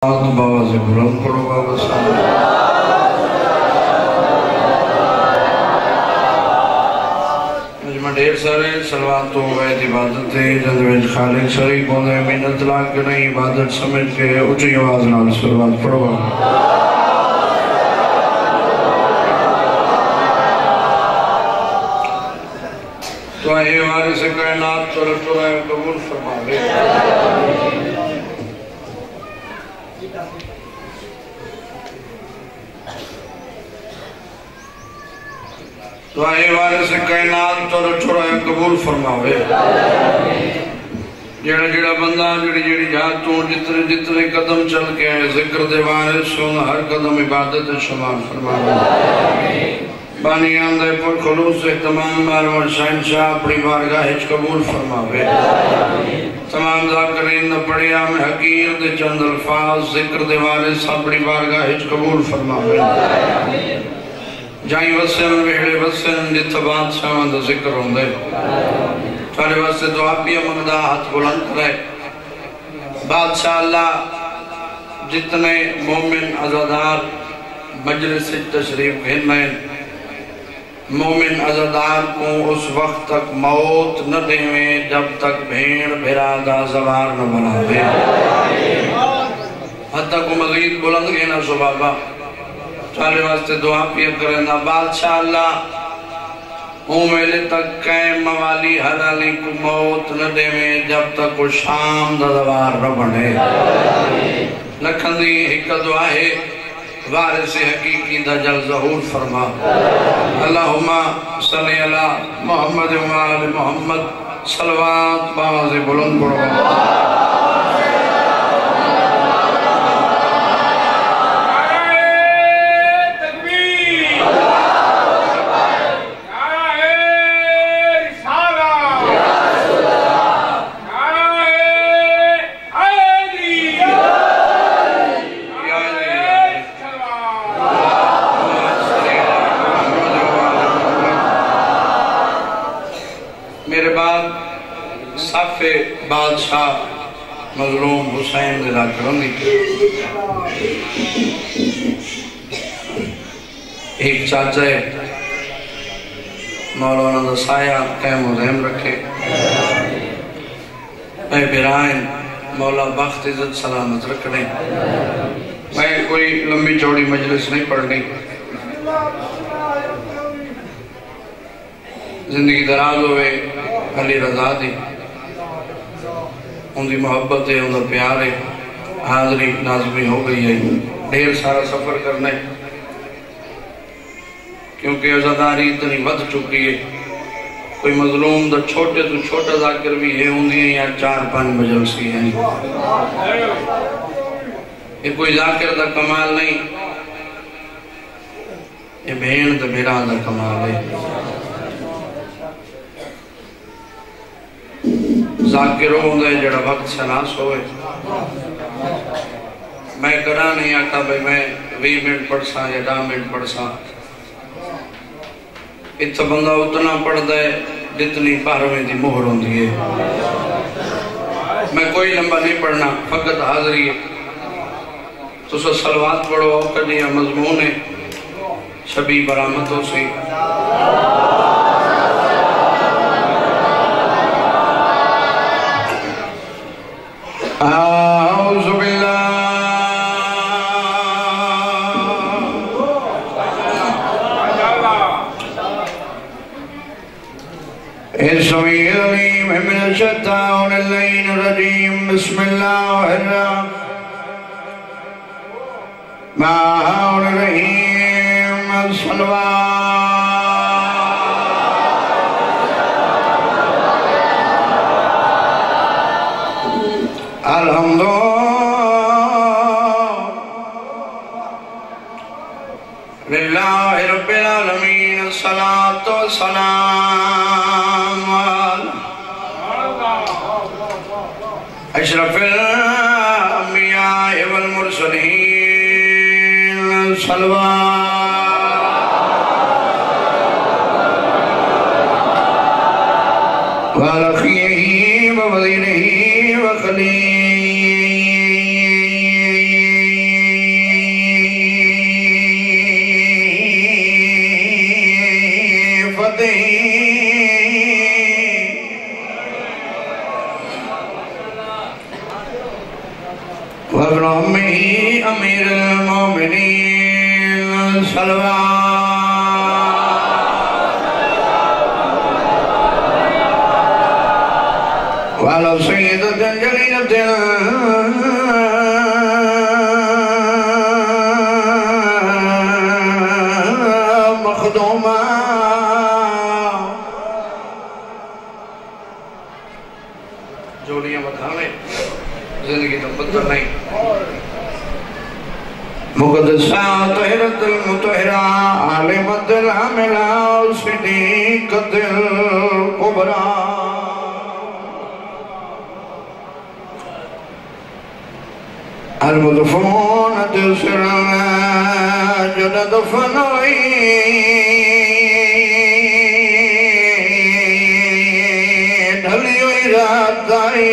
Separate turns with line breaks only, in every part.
بابا سے بلند پڑھو بابا صاحب. مجمع ڈھیر سارے صلوات تو غیر عبادت ہے جذب خالق شریف ہونے منت لاکھ نہیں عبادت سمجھ کے اچھی آواز نال صلوات پڑھو بابا. تو اے وارث کائنات تو رہے قبول فرما لے. تو اے وارث کائنات تو رہے قبول فرماوے. جڑا جڑا بندہ جڑی جات تو جتنے قدم چل کے ذکر دے وارث سن ہر قدم عبادت شمار فرماوے. بانی آندے پر خلوص تمام معلوم شہنشاہ اپنی بارگاہ ہچ قبول فرماوے. تمام ذاکرین دا پڑھیا میں حقیر دے چند الفاظ ذکر دے وارث اپنی بارگاہ ہچ قبول فرماوے. جائیں وسن ویڑے وسن جت بادشاہ دا ذکر ہوں دے. تھوڑے واسطے دعا پیا منگدہ ہاتھ بلند کرے. بادشاہ اللہ جتنے مومن عزادار مجلس تشریف گھنائیں مومن عزادار کو اس وقت تک موت نہ دیویں جب تک بھیڑ بھرادہ زوار نہ بنا دے. حتیٰ کو مزید بلند گھنا سو بابا. چالے واسطے دعا پیا کرنا. بادشاہ اللہ ہوں میلے تک قیم موالی حلالی کو موت نہ دیویں جب تک وہ شام دا دوار نہ بنے. لکھن دی ایک دعا ہے وارث حقیقی دا جل ظہور فرما. اللہم صلی اللہ محمد و آل محمد صلوات باز بلند پڑھو. بادشاہ مظلوم حسین دلا کرنی ایک چاچا ہے مولانا دا سایہ قیم و ذہم رکھے. میں برائن مولا بخت عزت سلامت رکھنے. میں کوئی لمبی چوڑی مجلس نہیں پڑھنی. زندگی دراز ہوئے علی رضا دی ان دی محبت ہے ان دا پیار ہے. حاضری نازمی ہو گئی ہے. ڈھیر سارا سفر کرنے کیونکہ عزاداری اتنی ود چکی ہے. کوئی مظلوم دا چھوٹے تو چھوٹا ذاکر بھی ہے ہوں دی یا 4-5 مجلسی ہیں. یہ کوئی ذاکر دا کمال نہیں. یہ بہن دا میرا دا کمال ہے. ذاکروں ہوندے جڑا وقت سناس ہوئے. میں کڑا نہیں آتا بھئی میں 20 منٹ پڑھ سا یا 10 منٹ پڑھ سا. اتنا بندہ اتنا پڑھ دے جتنی 12ویں دی مہر ہوندی ہے. میں کوئی لمبا نہیں پڑھنا فقط حاضری ہے. تو سو صلوات پڑھو اوقت یا مضمون ہے شبی برامتوں سے. اعوذ باللہ السمیع العلیم من الشیطان اللعین الرجیم. بسم اللہ الرحمن الرحیم. الصلوات الحمد للہ رب العالمین. الصلاة والسلام اشرف الانبیاء والمرسلین. صلوات وعلى ووزيره وخليله مظلومی امیر المومنین صلوات وعلى سيدة جليلة مخدومة جوڑیاں بتانے زندگی تو بدل نہیں مقدسہ طہرت المطہرہ عالمت العاملہ صدیقت القبرہ المدفونة سرنا جد دفنوی ڈھلیوئی رات دائی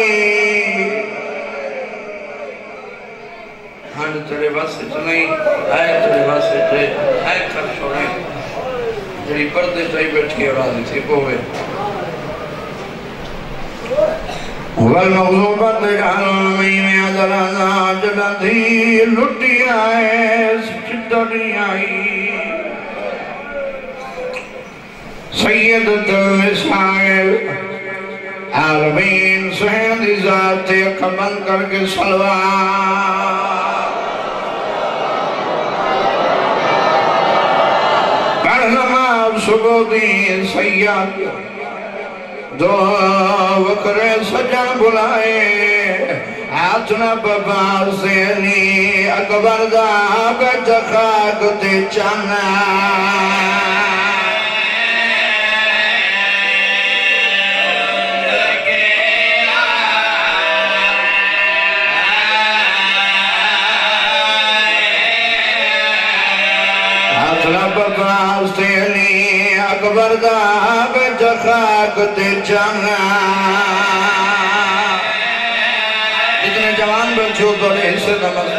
ہاں تیرے واسے چنائی آئے تیرے واسے تھے آئے کھر چھوڑیں جڑی پردے چاہی بیٹھی اور آدھی تھی پوے والمغضوبت العالمی میں عدلنا جڑا تھی لٹی آئے سچدری آئی سیدت المسائل عالمین سہند ذات اکبن کر کے صلوات پڑھنما سبودی سیاد دو وقر سجن بلائے آتنا بابا سیلی اکبر دا بیت خاک تے چانا آتنا بابا سیلی اکبر دا بیت خاک تے چانا جتنے جوان بچوں توڑے حصے نمک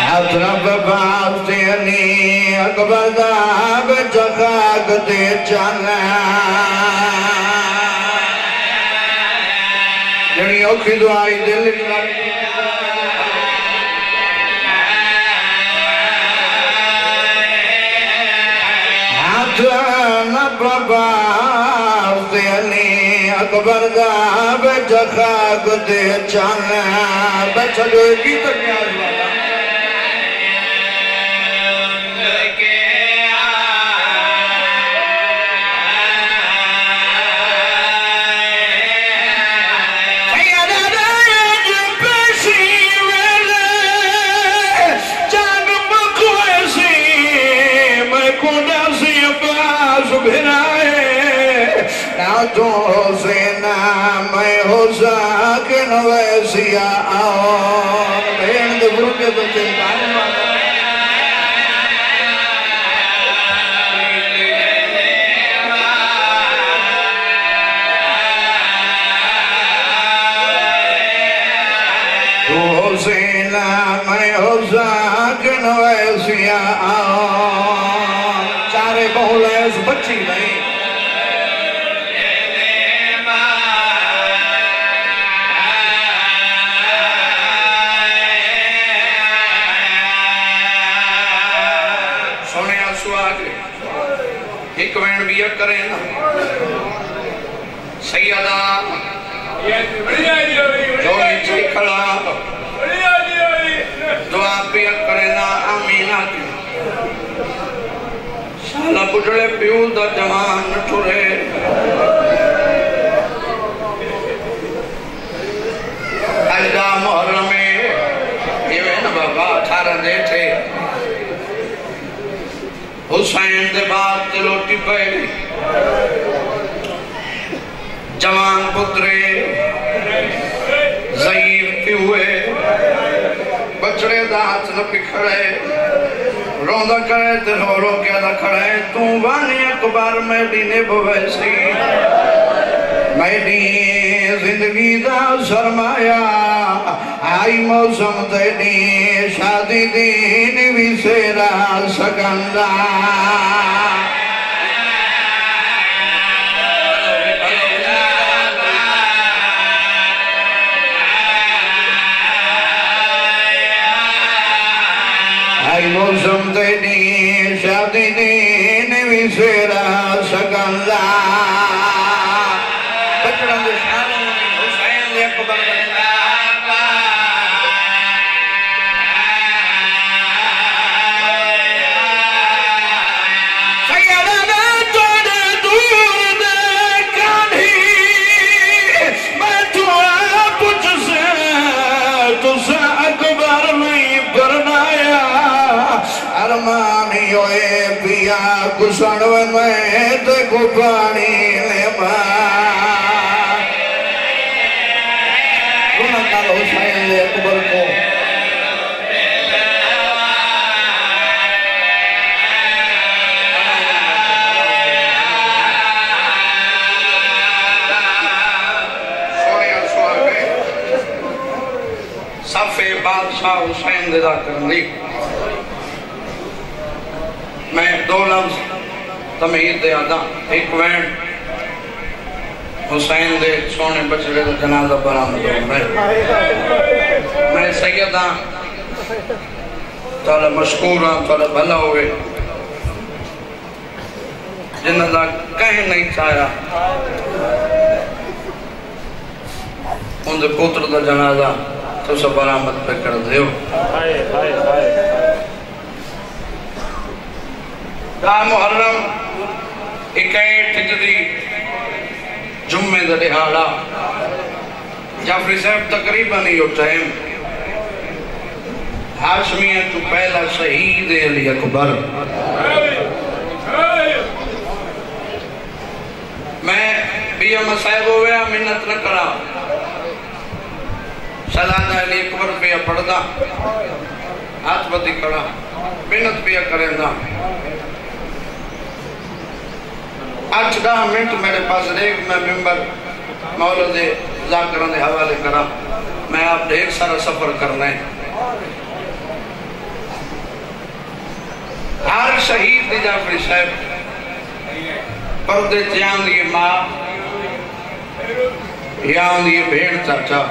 حضرت بابتے علی اکبر دا بیت خاک تے چانا جنہی اوکھی دعائی دل لگائی بابا سے علی اکبر دا بیت خاک تے چانا بچہ جو ایک ہی تک نیاز والا تو سینا میں ہو ساکن ویسیا آن بین دے بروکے تو چلکانے والا تو سینا میں ہو ساکن ویسیا آن چارے بہولے اس بچی نہیں ایک وین بیعت کریں نا سیدہ جو نیچے کھڑا دعا بیعت کریں نا آمینہ کی سالہ بجڑے پیو دا جوان نٹھورے اجدہ محرم میں یہ وین بابا 18 دے تھے حسین دے بعد تلوٹی پہلی جوان پترے ضعیف کی ہوئے بچڑے دات نہ پکھڑے روندہ کرے تے رو کیا نہ کھڑے تو وانی اکبر میڈینے بویسی میڈی زندگی دا سرمایا آئی موسم تیڈی شادی دین بھی سیرا سکندہ نوی سیرا سگنلا بچڑا دے شاروں حسین دے اکبر ارمانی ہوئے پیا کسنوے میں تے کو پانی لے ماں رونکال حسین دے اکبر کو صفے بادشاہ حسین دے دا کرنی میں دو لفظ تمہید دے آدھا ایک وین حسین دے سونے بچڑے دے جنازہ برآمد ہو میں سیدہ تعالی مشکور ہاں تعالی بھلا ہوئے جنہ دا کہیں نہیں چاہیا ان دے پوتر دا جنازہ تو سب برآمد پہ کر دیو دا محرم اکیٹ ہجری جمعہ دا دہاڑا جعفری صاحب تقریباً ہی ٹائم ہاشمیہ تو پہلا شہید علی اکبر میں بیا مسائب ہویا منت نہ کرا سلادہ علی اکبر پہ پڑھدا ہاتھ بدی کڑا منت پہ کریں دا 8-10 منٹ میرے پاس ایک میں ممبر مولد ذاکران دے حوالے کرا میں آپ ڈھیر سارا سفر کرنا ہے ہر شہید دی جعفری صاحب پردے چیان دیئے ماں یاں دیئے بھیڑ چاچا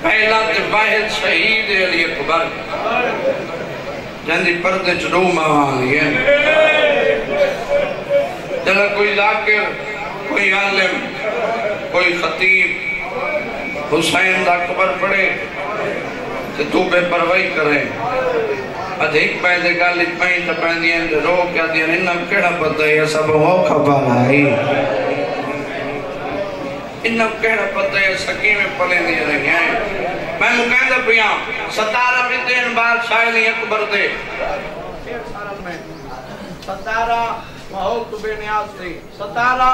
پہلا تے واحد شہید علی اکبر جہاں پردے چڑو ماں یہ جہاں کوئی ذاکر کوئی عالم کوئی خطیب حسین دا اکبر پڑھے تو تو بے پروائی کرے ادھیک پیدے گالی پہیں تا پیندی ہیں رو کیا دیا انہاں کیڑا پتہ ہے سب موقع بالائی انہاں کیڑا پتہ ہے سکی میں پلے دیا رہی ہیں میں مکہندہ پیا 17 بدین بادشاہ علی اکبر دے 17 محوت بے نیاز تھی 17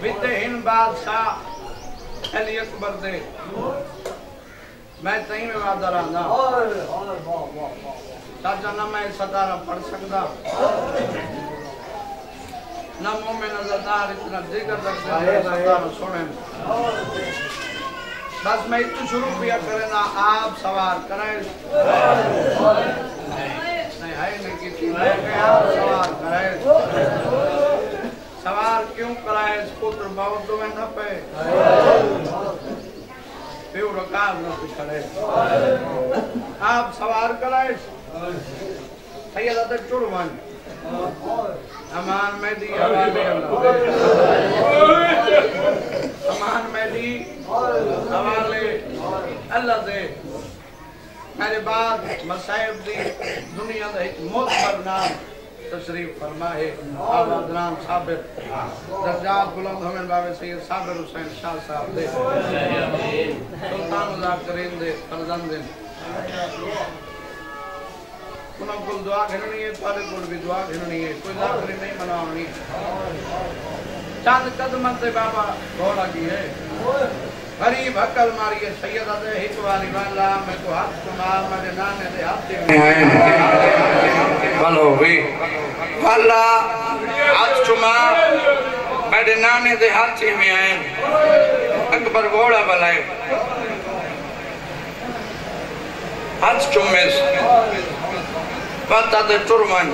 بدین بادشاہ علی اکبر دے میں تہیں میں وعدہ رہا چاچا نہ میں 17 پڑھ سکتا نہ مومن نظردار اتنا ذکر رکھتے ہیں 17 سنیں بس میں اتنا شروع کیا کرنا آپ سوار کرائے نہیں ہے نہیں کی تھی آپ سوار کرائے سوار کیوں کرائے اس پتر بہت دو میں نہ پہ پیو رکاب نہ پچھڑے آپ سوار کرائے سید آدھر چڑوان امان میں دی حوالے امان میں دی حوالے اللہ دے میرے بعد مسائب دی دنیا دا ایک معتبر نام تشریف فرمائے آباد نام صابر درجات بلند ہمیں بابے سید صابر حسین شاہ صاحب دے سلطان ذاکرین دے فرزند دے انہوں کو دعا گھننی ہے تھوڑے کو بھی دعا گھننی ہے کوئی ذاکری نہیں مناؤنی چاند قدمت دے بابا گھوڑا کی ہے غریب حقل ماری ہے سیدہ دے ہیچ والی والا میں کو ہاتھ سنا میرے نانے دے ہاتھ دے بھلو بھی والا ہاتھ چما میرے نانے دے ہاتھ میں آئیں اکبر گھوڑا بلائے ہاتھ چمے بات آدھے ٹرمان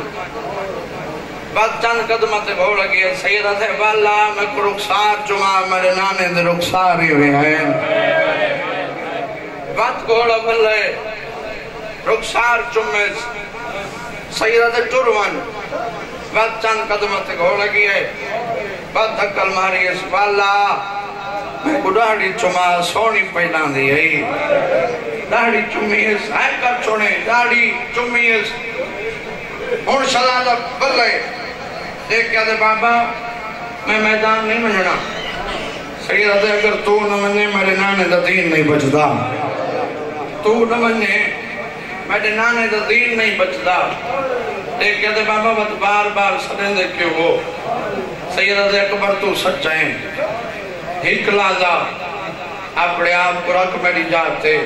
بات چند قدمت گھوڑا گیا سیدہ دے والا میں کو رخصار چما میرے نانے دے رخصاری ہوئے ہیں بات گھوڑا بلائے رخصار چمے سیدہ ٹرون بات چند قدمت گھوڑ گئی ہے بات دھکل ماری ہے سبحان اللہ میں کو ڈاڑی چما سونی پہنان دی ہے ڈاڑی چمی ہے سائے کر چھوڑے ڈاڑی چمی ہے ہون شلالہ بلے دیکھ کیا دے بابا میں میدان نہیں مننا سیدہ دے اگر تو نہ منے میرے نانے دا دین نہیں بچدا تو نہ منے میرے نانے دا دین نہیں بچدا دیکھ کیا دے بابا بات بار بار سڑیں دے کیوں ہو سیدہ دے اکبر تو سچائیں ایک لازہ اپنے آپ کو رکھ میری جاتے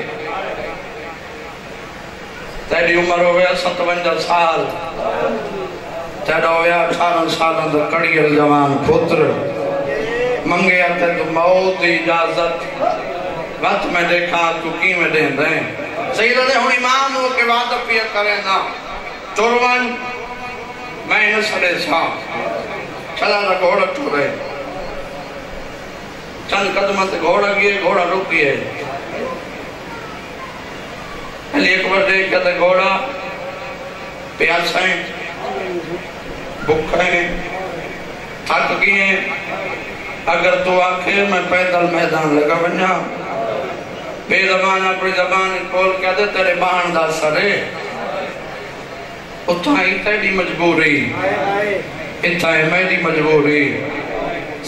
تیری عمر ہوئے 57 سال تیرا ہوئے 18 سال اندر کڑیل جوان پتر منگے آتے تو موت اجازت وقت میں دیکھا تو کی میں دیں دیں سیدہ دے ہون امام ہو کے وعدہ پیا کریں نا چروان میں نے سڑے سا چلا نا گھوڑا چھوڑے چند قدمت گھوڑا گئے گھوڑا رک گئے علی اکبر دیکھ کہتے گھوڑا پیاسیں بکھیں تھک گئے اگر تو آکھے میں پیدل میدان لگا بنیا بے زبان اپنی زبان کھول کہتے تیرے بان دا سرے اتھائی تیری مجبوری اتھائی میری مجبوری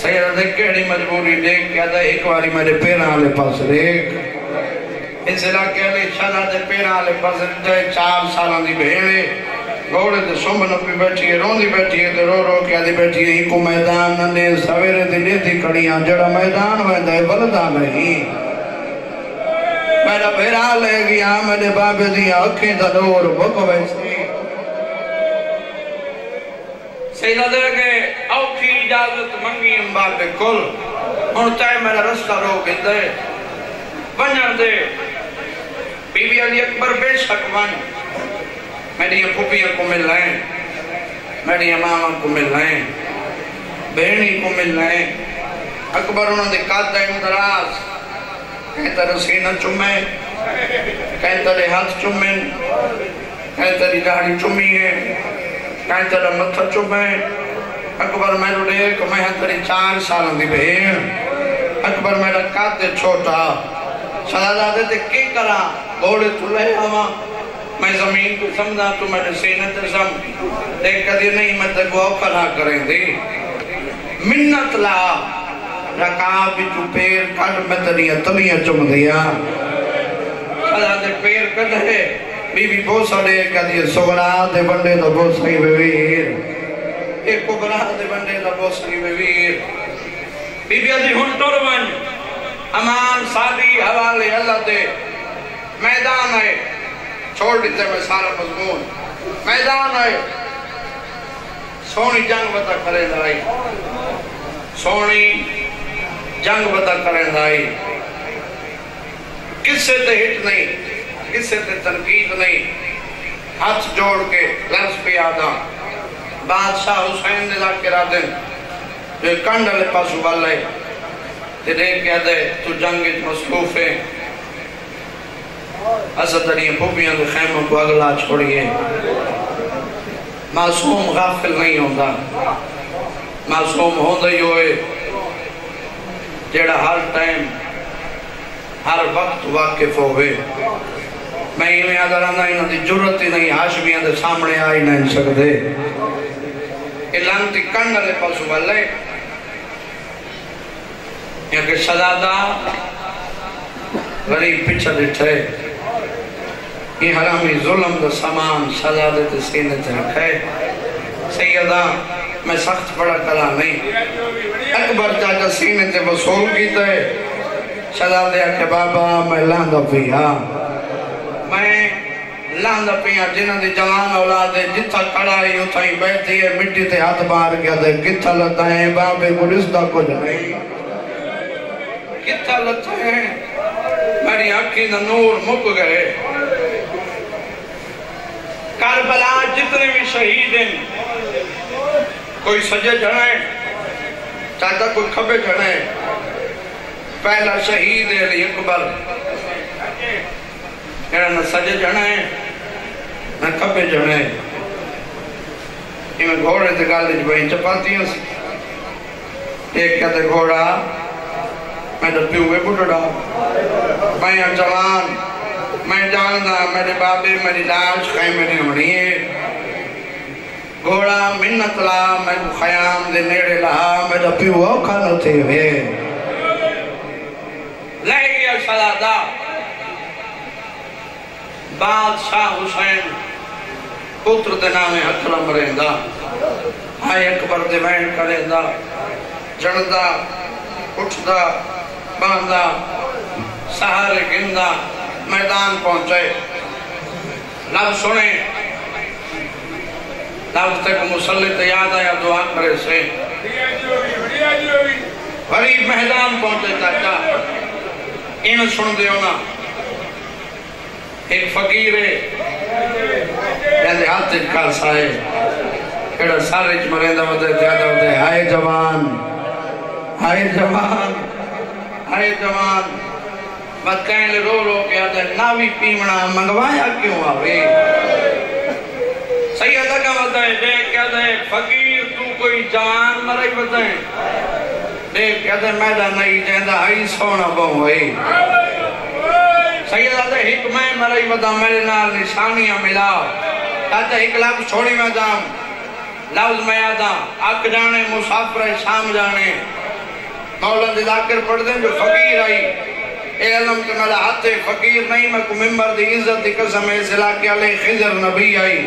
سیدہ دیکھ کہڑی مجبوری دیکھ کہتا ایک باری میرے پیران آلے پاس دیکھ اس علاقے علی شہدہ دے پیران آلے پاس دے 4 سالان دی بھیڑے گھوڑے دے سنبن اپنی بیٹھی ہے رون دی بیٹھی ہے رو رو کیا دی بیٹھی ہے ایک میدان ننے سویرے دی لیتی کڑیاں جڑا میدان ویندہ ہے بلدہ نہیں میرا پیران لے گیا میرے بابے دی آنکھیں دا دور بکو ویسے سیدہ دے کہ اوکھی اجازت منگی امباب کل انہوں تائے میرا رستہ روک دے بنر دے بی بی علی اکبر بے شک بن میری پھوپیاں کو مل رہے میری امامہ کو مل رہے بہنی کو مل رہے اکبر انہوں نے قادہ امدراز کہتا رسینہ چمے کہتا رے ہاتھ چمین کہتا ری گاڑی چمی ہے کہتا رے متھر چمے اکبر میرے لئے کہ میں ہتری 4 سالوں دی بہن اکبر میرا قادہ چھوٹا شہزادے تے کی کرا گھوڑے تو لے آما میں زمین کو سمجھا تو میرے سینے تے سم دیکھ کدی نہیں میں تے گواہ پناہ کریں دی منت لا رکاب بھی تو پیر کٹ میں تری اتلیاں چم دیا شہزادے پیر کٹ ہے بی بی بوسا لے کدی سغرا دے بندے دا بوسا ہی بویر ایک کبرا دے بندے دا بوسا ہی بویر بی بی عزی ہن ٹرون امان سادی حوالے اللہ دے میدان ہے چھوڑ دیتے میں سارا مضمون میدان ہے سونی جنگ بتا کریں دائی سونی جنگ بتا کریں دائی کس سے تے ہٹ نہیں کس سے تے تنقید نہیں ہاتھ جوڑ کے لرز پہ آدھا بادشاہ حسین دے لاکھ کرا دیں جو کنڈلے پاسو والے تے دیکھ کہہ دے تو جنگ مصروف ہے حضرت علی پھوپیاں دے خیموں کو اگلا چھوڑیے معصوم غافل نہیں ہوتا معصوم ہوندہ ہی ہوئے جیڑا ہر ٹائم ہر وقت واقف ہوئے میں ہی میں اگر آنا انہوں دی جرت ہی نہیں ہاشمیاں دے سامنے آئی نہیں سکتے لانتی کنڈلے پاسو والے یا کہ شہزادہ غریب پیچھا دیٹھے یہ حرامی ظلم دا سامان شہزادے تے سینے تے رکھے سیدہ میں سخت پڑا کلا نہیں اکبر چاچا سینے تے وصول کی تے شہزادے کہ بابا میں لاندہ پیا میں لاندہ پیا جنہ دی جوان اولادے جتھا کڑائی اتھا ہی بیٹھی ہے مٹی تے ہاتھ بار گیا دے کتھا لتا ہے بابے کو رشتہ کچھ نہیں کتھا لتا ہے میری آنکھی دا نور مک گئے کربلا جتنے بھی شہید ہیں کوئی سجے جڑائیں چاہتا کوئی کھبے جڑائیں پہلا شہید ہے علی اکبر نہ سجے جڑائیں نہ کھبے جڑائیں میں گھوڑے تے گالج بہن چپاتیاں سی ایک کہتے گھوڑا میں تو پیوے بڑھڑا میں جوان میں جاندہ میرے بابے میری لاش خیم میری ہمڑی ہے گھوڑا منت لا میں خیام دے نیڑے لہا میں تو پیوے کھانو تھے ہوئے لے گیا شہزادہ بادشاہ حسین پتر دے نامے حکرم رہندا ہائے اکبر دے وین کریندا جڑدا اٹھدا باندھا سہارے گندا میدان پہنچے لفظ سنے لفظ تک مسلط یاد آیا دعا کرے سے غریب میدان پہنچے چاچا ان سن دے ہونا ایک فقیر ہے جیسے ہاتھ کال سائے ایڈا سارے چمریندہ ہوتے زیادہ ہوتے ہائے جوان ہائے جوان ہائے جوان بات کہیں لے رو رو کے آتے ناوی پیمنا منگوایا کیوں آوے سیدہ کا بتائیں دیکھ کہتے ہیں فقیر تو کوئی جوان مرائی بتائیں دیکھ کہتے ہیں میدہ نہیں جہندہ ہائی سونا بہو ہوئی سیدہ دے حکمیں مرائی بتا میرے نال نشانیاں ملا کہتے ایک لفظ چھوڑی میں جام لفظ میں آدھا اک جانے مسافر شام جانے مولا دی ذاکر پڑھ دیں جو فقیر آئی اے علم کے میرا ہاتھ فقیر نہیں میں کو ممبر دی عزت دی قسم ہے سلا کے علیہ خضر نبی آئی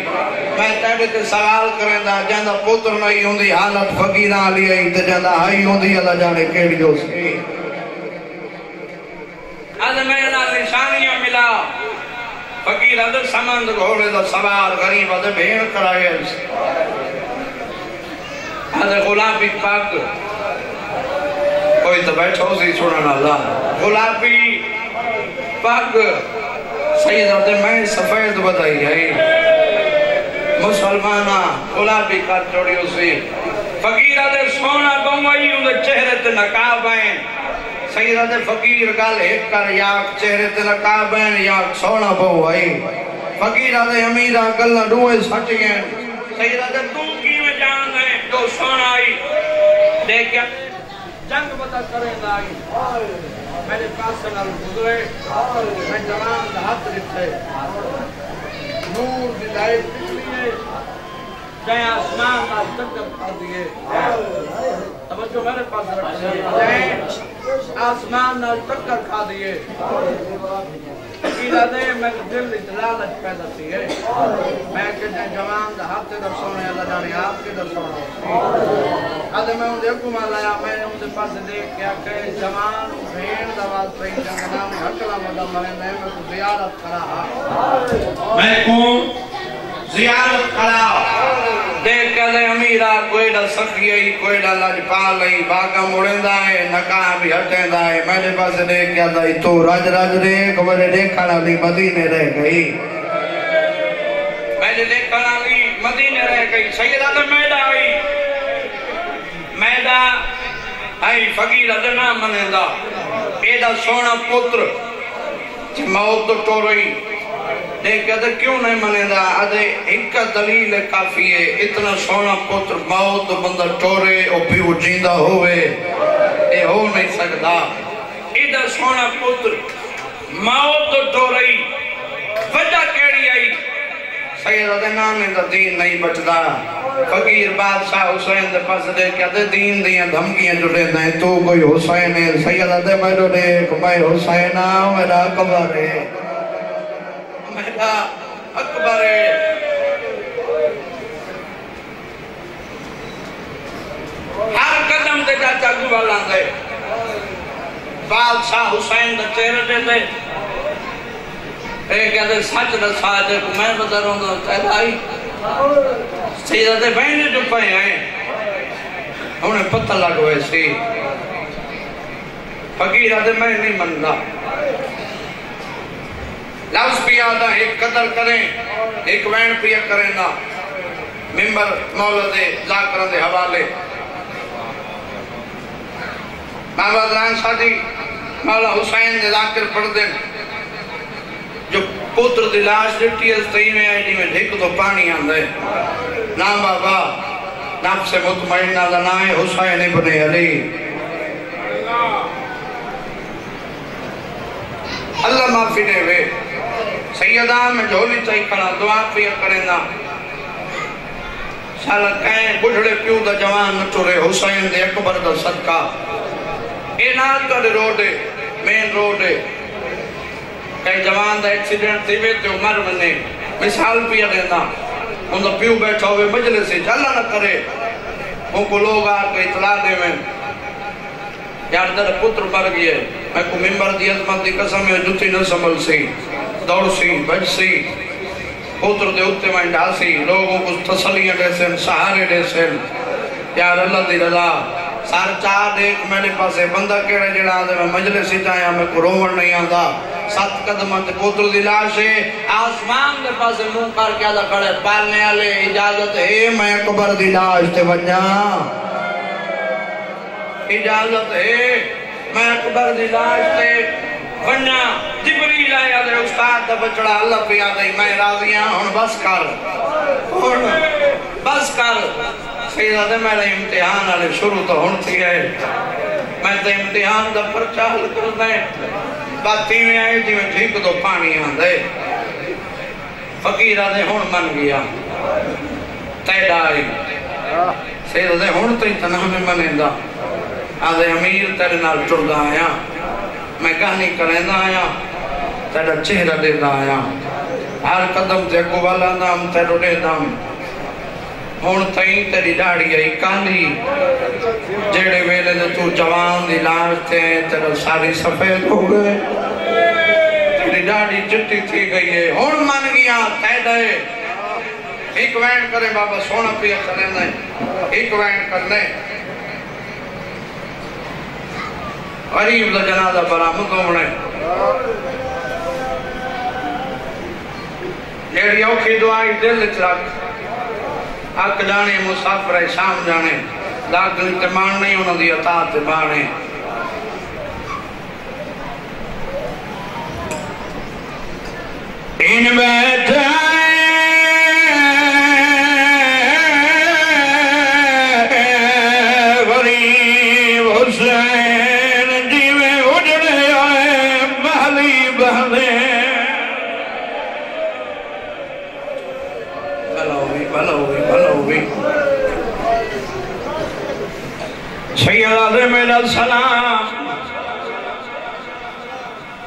میں تیرے تے سوال کریں دا جاندہ پتر نہیں ہوں دی حالت فقیرہ علی آئی تے جاندہ ہائی ہوں دی اللہ جانے کیڑی جو سے آدھے میں نال نشانیاں ملا فقیر آدھے سمند گھوڑے دا سوار غریب آدھے بھین کرائے آدھے غلابی پاک کوئی تو بیٹھو سی سننا اللہ غلابی پاک سید آدھے میں سفید بتائی ہے مسلمانہ غلابی کا چوڑیو سی فقیر آدھے سونا بموائی اندھے چہرے تے نقاب آئیں سیدہ دے فقیر گال ایک کر یاک چہرے تے نقابین یاک سونا بہو آئی فقیرہ دے امیرہ گلہ ڈوئے سٹگیں سیدہ دے تو کی میں جان دیں جو سونا آئی دیکھیا جنگ بتا کریں دائی میرے پاس سے نال گزرے میں جوان دا ہاتھ رکھتے نور دی لائٹ پکلیے جائیں آسمان نال چکر کھا دیئے توجہ میرے پاس رکھتے جائیں آسمان نال چکر کھا دیئے فقیرہ دے میں دل اطلالت پیدا سی ہے میں کہ جوان دا ہاتھ در سونے اللہ جانے آپ کے در سونے آدھے میں ان دے حکومہ لایا میں ان دے پاس دیکھ کیا کہ جوان بھین دواز پہی جنگنا میں حقلہ مدام مرے میں کو زیارت کرا میں کون زیارت کرا دیکھ کہ دے امیرہ کوئی ڈا سکیئی کوئی ڈا لجپال ای باقا مڑندہ ہے نکاہ بھی ہٹندہ ہے میں نے پاس دیکھ کیا دائی تو راج راج دیکھ میرے دیکھانا لی مدینے رہ گئی میں نے دیکھانا لی مدینے رہ گئی سیدہ دے میدہ آئی میدہ آئی فقیر ادنا منندہ ایدہ سونا پتر چھ موت تو ٹو رہی دیکھ کہتے کیوں نہیں منے دا آدھے ایک دلیل کافی ہے اتنا سونا پتر موت بندہ ٹورے اور بھی وہ جیندہ ہوئے اے ہو نہیں سکتا ادھا سونا پتر موت ٹورئی وجہ کیڑی آئی سیدہ دے نانے دا دین نہیں بچدا فقیر بادشاہ حسین دے پاس دے کہتے دین دیاں دھمکیاں جڑے دیں تو کوئی حسین ہے سیدہ دے میں جو دیکھ میں حسین آؤں میرا قبر ہے میرا اکبر ہے ہر قدم دے جاتا گوالان دے بادشاہ حسین دے چہرے دے دے ایک کہتے سچ رسا دے کو میں بدروں دے تیرا آئی سیدہ دے بہنے جو پہے آئیں انہیں پتہ لگوئے سی فقیرہ دے میں نہیں منگا لفظ بھی آدھا ایک قدر کریں ایک وین پیا کریں نا ممبر مولا دے ذاکرہ دے حوالے مولا دران شادی مولا حسین دے ذاکر پڑھ دیں جو پتر دی لاش ڈٹی اس تئی میں آئی جی میں ڈھک تو پانی آن دے نا بابا نفس مطمئنہ دا نا ہے حسین ابن علی اللہ معافی دے وے سیدہ میں جھولی چاہی کھڑا دعا پیا کرنا سالا کہیں بڑھڑے پیو دا جوان نٹورے حسین دے اکبر دا صدقہ اے نال کا روڈے مین روڈے کہیں جوان دا ایکسیڈنٹ تھی وے تو مر منے مثال پیا دینا ان دا پیو بیٹھا ہوئے مجلس سے جھلا نہ کرے ان کو لوگ آکے اطلاع دے میں یار در پتر مر گئے میں کو ممبر دی عظمت دی قسم ہے جتی نہ سنبھل سی دوڑ سی بچ سی پتر دے اتے میں ڈال سی لوگوں کو تسلیاں دے سن سہارے دے سن یار اللہ دی رضا سار چاہ دیکھ میرے پاسے بندہ کیڑے جڑا دے میں مجلس ہی چاہیا میں کو رومن نہیں آندا 7 قدم تے پتر دی لاش ہے آسمان دے پاسے منہ کر کے آدھا کھڑے پالنے والے اجازت ہے میں اکبر دی لاش تے بنجا اجازت ہے میں اکبر دی لاش تے بنجا جبریل آیا دے استاد دا بچڑا اللہ پہ آدھے میں راضیاں ہن بس کر بس کر سیدہ دے میرے امتحان آلے شروع تو ہن تھی ہے میں تے امتحان دا پرچہ حل کر دیں باتی میں آئے جی میں ٹھیک دو پانی آندے فقیر آدھے ہن من گیا تیڑا آئی سیدہ دے ہن تو اتنا میں منیں دا آدھے امیر تیرے نال ٹردہ آیا میں کہانی کریں آیا تیرا چہرہ دے دا آیا ہر قدم تے کو والا نام تیرو دے دام ہون تائیں تیری ڈاڑی آئی کالی جیڑے ویلے دے تو جوان دی لاش تے تیرا ساری سفید ہو گئے تیری ڈاڑی چٹی تھی گئی ہے ہون من گیا تے دے ایک وین کرے بابا سونا پیا کریں دے ایک وین کرنے غریب دا جنازہ برامت ہونے جیڑی اوکھی دعائی دل رکھ حق جانے مسافر شام جانے لاکھ انتمان نہیں ہونا دی اطاعت بانے ان بیٹھا غریب حسین جیوے اجڑے آئے محلی بہنے سید آدھے میرا سلام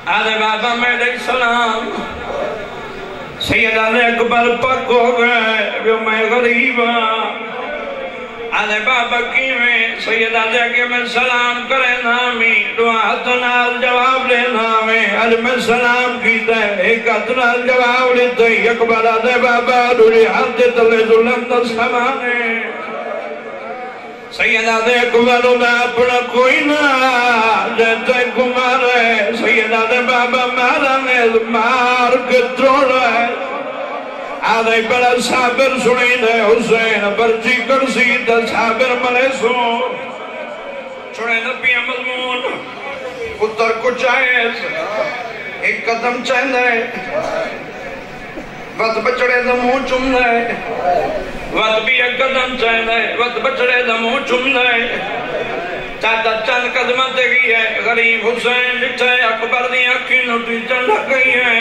آدھے بابا میرے سلام سید آدھے اکبر پک ہو گئے جو میں غریب آدھے بابا کی میں سید آدھے کہ میں سلام کرے نامی دعا تنال جواب لے نامی آدھے میں سلام کیتا ہے ایک اتنال جواب لیتا ہے اکبر آدھے بابا دوری حد تلے ظلم دا سمانے سیدہ دے اکبر دا اپنا کوئی نہ جیتے کمار ہے سیدہ دے بابا مارا نیز مار کے تروڑ ہے آدھے بڑا صابر سنی دے حسین برچی کرسی دا صابر ملے سو چھوڑے نبی مضمون اتر کچھ آئیس ایک قدم چاہنے وقت بچڑے دمو چمنے وقت بھی ایک قدم چاہنے وقت بچڑے دمو چمنے چاہتا چند قدمت گئی ہے غریب حسین جٹھے اکبر دی اکھی نوٹی چندہ گئی ہے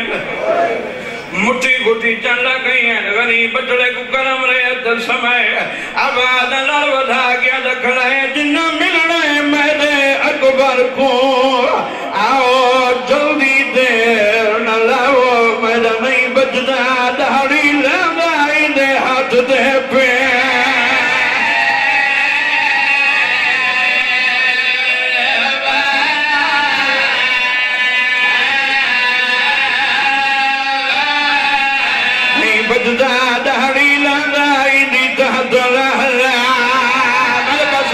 مٹھی گھٹی چندہ گئی ہے غریب بچڑے کو کرم رہے در سمائے اب آدھا لڑ ودھا گیا دکھڑا ہے جنہ ملنے میرے اکبر کو آؤ جلدی دیر نہ لاؤ میرا نہیں بچنا دہڑی لگائی دے ہاتھ دے پہ نہیں بچنا دہڑی لگائی دی تحت رہا میرے پاس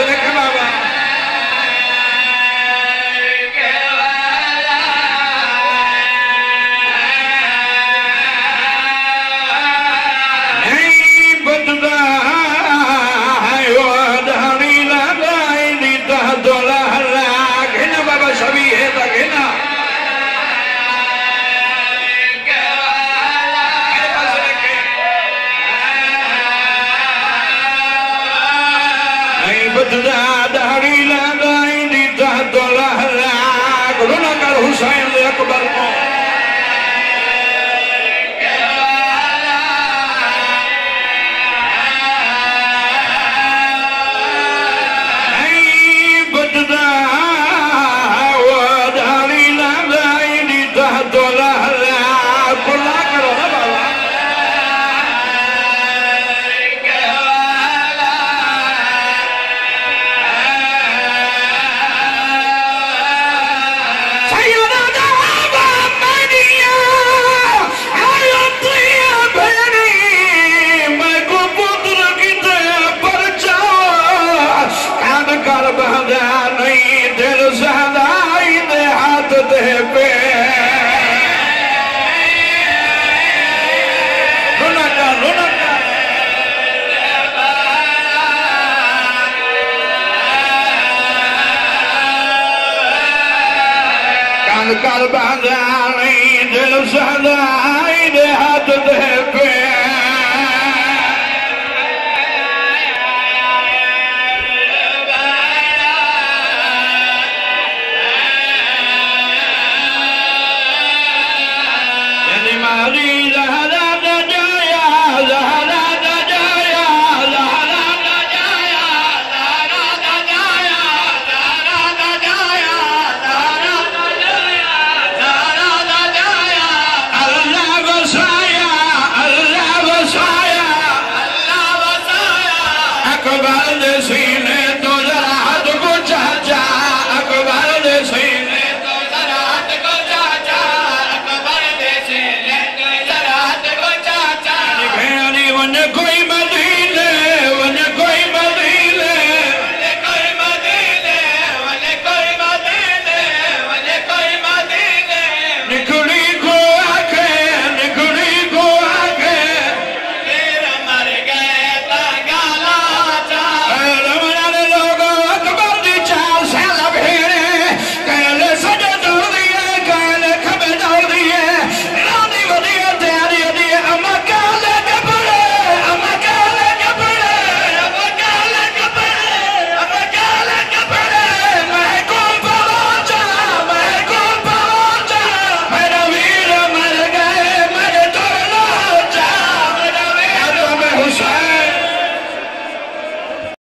بہدا دہڑی لگائی دی تحت الحراق رونا کر حسین اکبر کو کر بندہ نہیں دل سہدائی دے ہاتھ دے پہ